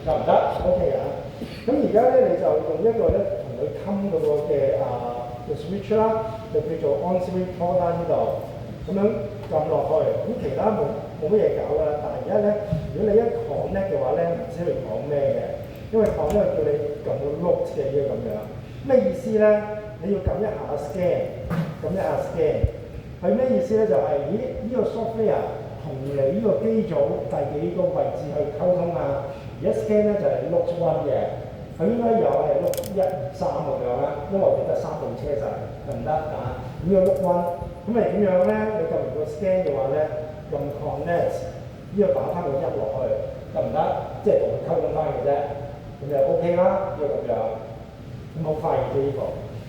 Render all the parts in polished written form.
得唔得 ？OK 啊。咁而家咧你就用一個咧同佢冚嗰個嘅switch 啦，就叫做 on switch order 呢度，咁樣撳落去。咁其他冇乜嘢搞㗎啦。但係而家咧，如果你一 connect 嘅話咧，唔知佢講咩嘅，因為 connect 叫你撳到 load 嘅呢個咁樣。咩意思咧？你要撳一下 scan， 撳一下 scan。係咩意思咧？就係、咦呢個 software 同你呢個機組第幾個位置去溝通啊？而家 scan 咧就係 load one 嘅，佢應該有係 load 1、2、3咁樣啦，因為我哋得3部車仔，得唔得啊？咁個 load one，咁咪點樣咧？你撳完個 scan 嘅話咧，用 connect 呢個打翻個1落去，得唔得？即係同佢溝通翻嘅啫，咁就 OK 啦，呢個咁樣，咁好快嘅啫呢個。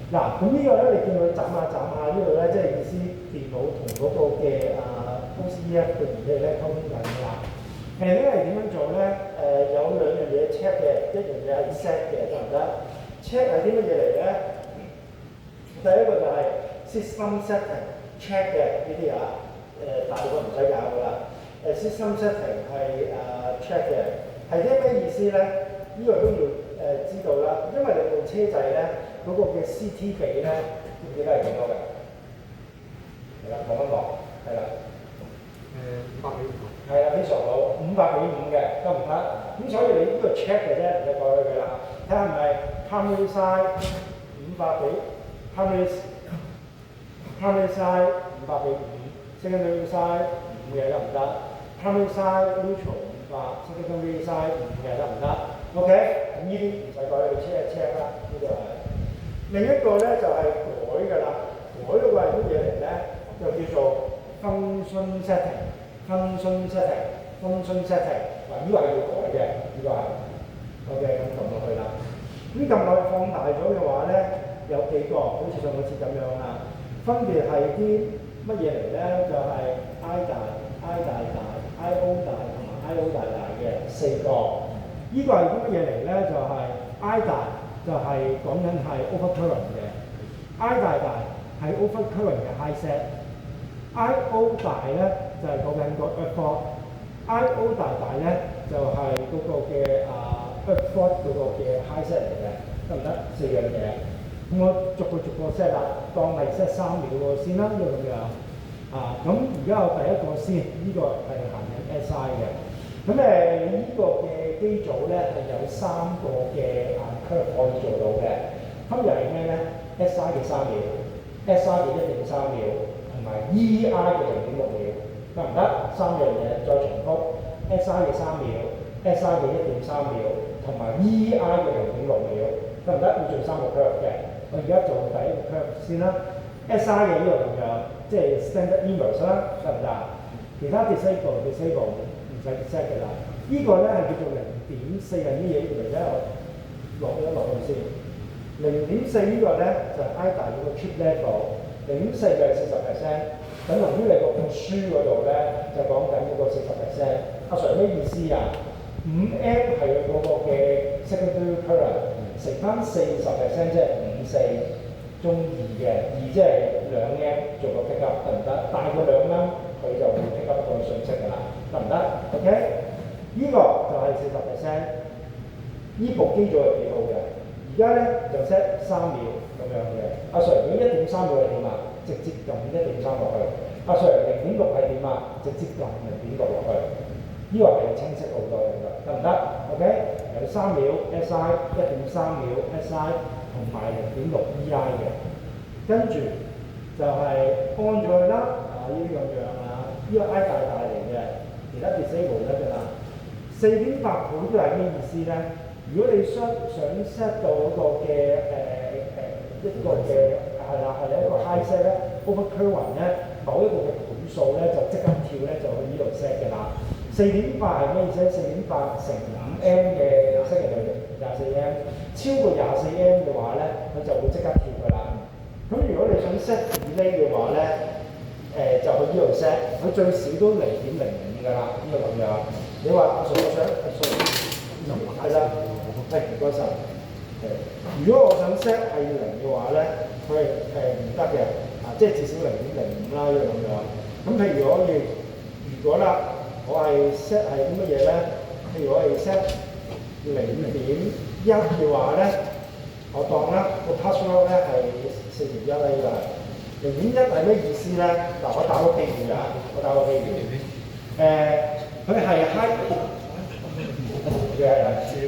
嗱，咁呢個咧，你見佢斬下呢度咧，即係意思電腦同嗰個嘅OCEF 嘅儀器咧溝通緊㗎啦。呢係點樣做咧？有2樣嘢 check 嘅，一樣嘢係 set 嘅，得唔得 ？check 係啲乜嘢嚟咧？第一個就係 system setting check 嘅呢啲啊，大部分唔使搞㗎啦。system setting 係check 嘅，係啲咩意思咧？呢個都要知道啦，因為你部車仔咧。嗰個嘅 CT 比咧，知唔知係幾多嘅？係啦，講一講，係啦。500比5。係啦，非常好，500比5嘅，得唔得？咁所以你呢個 check 嘅啫，唔使改佢啦。睇下係咪 primary side 500比 primary side 500比5 secondary side 5嘅得唔得 ？primary side neutral 500 secondary side 5嘅得唔得 ？OK， 咁呢啲唔使改，你 check 一 check 啦，呢個係。另一個咧就係、改㗎啦，改嗰個係乜嘢嚟咧？就叫做 function setting。嗱，呢個係要改嘅，呢個係 OK， 咁撳落去啦。咁撳落去放大咗嘅話咧，有幾個，好似上個次咁樣啦。分別係啲乜嘢嚟咧？就係、I 大、I 大大、I/O 大同埋 I/O 大大嘅4個。呢個係啲乜嘢嚟咧？就係、I 大。就係講緊係 overcurrent 嘅 ，I 大係 overcurrent 嘅 high set，I/O 大咧就係講緊個 earth fault，I/O 大咧就係、嗰個嘅earth fault 嗰個嘅 high set 嚟嘅，得唔得？4樣嘢，咁我逐個 set 啦，當係 set 3秒個先啦，呢個咁樣咁而家我第一個先，呢、個係行緊 SI 嘅，咁呢個嘅機組咧係有3個嘅curve 可以做到嘅，分別係咩咧 ？SI 嘅3秒 ，SI 嘅1.3秒，同埋 EI 嘅0.6秒，得唔得？3樣嘢再重複 ，SI 嘅3秒 ，SI 嘅1.3秒，同埋 EI 嘅0.6秒，得唔得？要做3個 curve 嘅。我而家做第一個 curve 先啦 ，SI 嘅呢個咁樣，即係 standard inverse 啦，得唔得？其他 disable 唔使 set 嘅啦。呢個咧係叫做0.4係咩嘢嚟咧？落去先，0.4呢個咧就係 I 大嗰個 chip level，0.4嘅係40%，等同於你個本書嗰度咧就講緊嗰個40%。阿 Sir 咩意思啊？5M 係佢嗰個嘅 secondary current，乘翻40%即係54中2嘅，2即係2M 做個 pick up 得唔得？大過2M佢就會 pick up 個信息㗎啦，得唔得 ？OK， 呢個就係40%。呢部機組係幾好嘅，而家咧就 set 3秒咁樣嘅。阿 Sir， 如果1.3秒係點啊？直接撳1.3落去。阿 Sir， 0.6係點啊？直接撳0.6落去。呢個係清晰好多嘅，得唔得 ？OK， 有3秒 SI， 1.3秒 SI 同埋0.6 EI 嘅。跟住就係安咗去啦。呢啲咁樣啊，呢個 I 大嚟嘅，其他 disable 得㗎啦。4.8倍都係咩意思咧？如果你想 set 到嗰個嘅一個嘅係一個 high set 咧 ，overcurrent 咧，某一個嘅倍數咧就即刻跳咧就去呢度 set 嘅啦。4.8係咩意思？4.8乘 5M 嘅 second 24M， 超過24M 嘅話咧，佢就會即刻跳㗎啦。咁如果你想 set delay 嘅話咧，就去呢度 set， 佢最少都0.05㗎啦，呢個咁樣。你話阿 Sir 我想係啦。唔該晒。如果我想 set 係0嘅話咧，佢係唔得嘅，即係至少0.05啦，呢個咁樣。咁譬如如果啦，我係 set 係啲乜嘢咧？譬如我係 set 0.1嘅話咧，我當啦個 password 咧係4/1啦，呢個0.1係咩意思咧？嗱，我打個譬如啊，佢係 high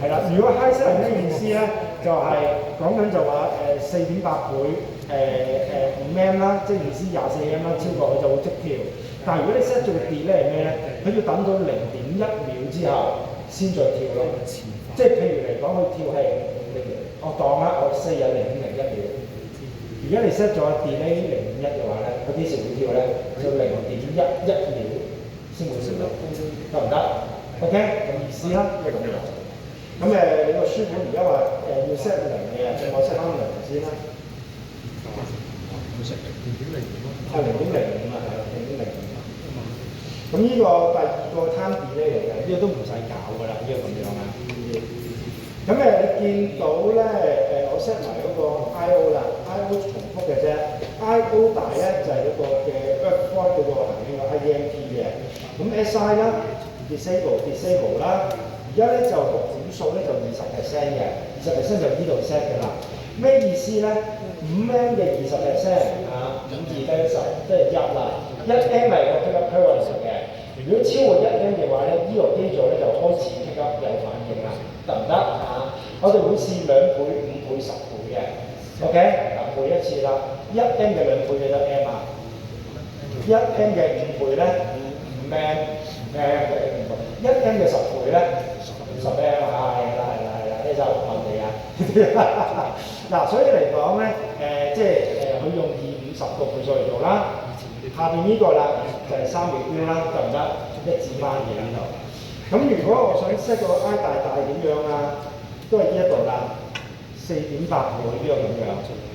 係啦。如果 high set 係咩意思咧？就係講緊就話4.8倍5M 啦，即係意思24M 啦，超過佢就會即跳。但係如果你 set 咗個 delay 係咩咧？佢要等到0.1秒之後先再跳咯。即係譬如嚟講，佢跳係我當啦，我4有0.01秒。如果你 set 咗 delay 0.1嘅話咧，佢幾時會跳咧？就0.11秒先會跳到，得唔得 ？OK， 咁意思啦，即係咁樣。咁你個書本而家話要 set 0嘅，咁我 set 翻0先啦。係0.05啊，係0.05。咁呢個第二個 time delay 嚟嘅，呢個都唔使搞㗎啦，呢個咁樣啊。咁你見到咧我 set 埋嗰個 I/O 啦 ，I/O 重複嘅啫 ，I/O 大咧就係嗰個嘅 workpoint 嗰個行呢個 IEMP 嘅。咁 SI 啦 disable 啦，而家咧就個點數咧就20% 嘅，20% 就呢度 set 嘅啦。咩意思咧？5M 嘅20%啊，5字加10即係1啦。1M 係個 pick up current 嘅。如果超過1M 嘅話咧，呢個機組咧就開始 pick up 有反應啦，得唔得啊？我哋會試2倍、5倍、10倍嘅 ，OK？ 嗱，背一次啦。1M 嘅2倍幾多 M 啊？1M 嘅5倍咧5M， 1M 嘅10倍咧10M， 係啦，呢就問你啊。嗱，所以嚟講咧，即係佢用250個倍數嚟做啦。下邊呢個啦就係3秒標啦，得唔得？一指翻嘅呢度。咁如果我想 set 個 I 大點樣啊？都係呢一度啦，4.8倍呢個咁樣。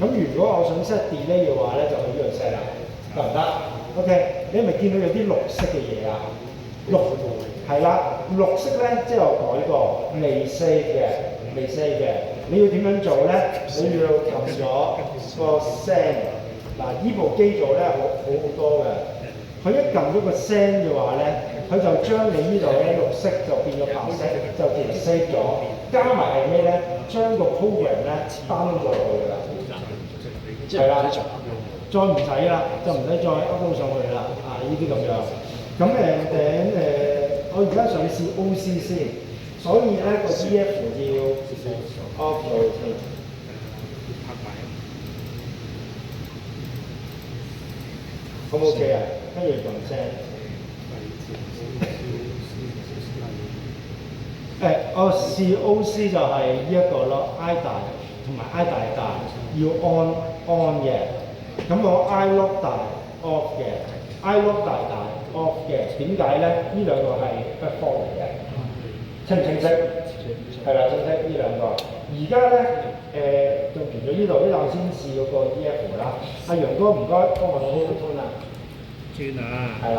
咁如果我想 set delay 嘅話咧，就去呢度 set 啦，得唔得 ？OK， 你係咪見到有啲綠色嘅嘢啊？係啦，綠色咧即係我改過未 save 嘅。你要點樣做咧？你要撳咗個 send。嗱，依部機組咧好多嘅，佢一撳咗個 send 嘅話咧，佢就將你呢度咧綠色就變咗白色，就填 save 咗，加埋係咩咧？將個 program 咧 down 咗去㗎啦，係啦，再唔使啦，就唔使再 upload 上去啦，啊呢啲咁樣。咁我而家想試 OC 先，所以咧個 EF 要 off 咗先。好唔 OK 啊？跟住撳聲。我試 OC 就係呢一個咯 ，I 大同埋 I 大要 on 嘅。咁我 I lock 大 off 嘅 ，I lock 大 off 嘅。點解咧？呢兩個係 backform 嚟嘅，清唔清晰？係啦，清晰呢兩個。而家咧做完咗呢度，呢度先試嗰個 EF 啦。阿楊哥唔該，幫我攞呢個 tune 啊。係啦。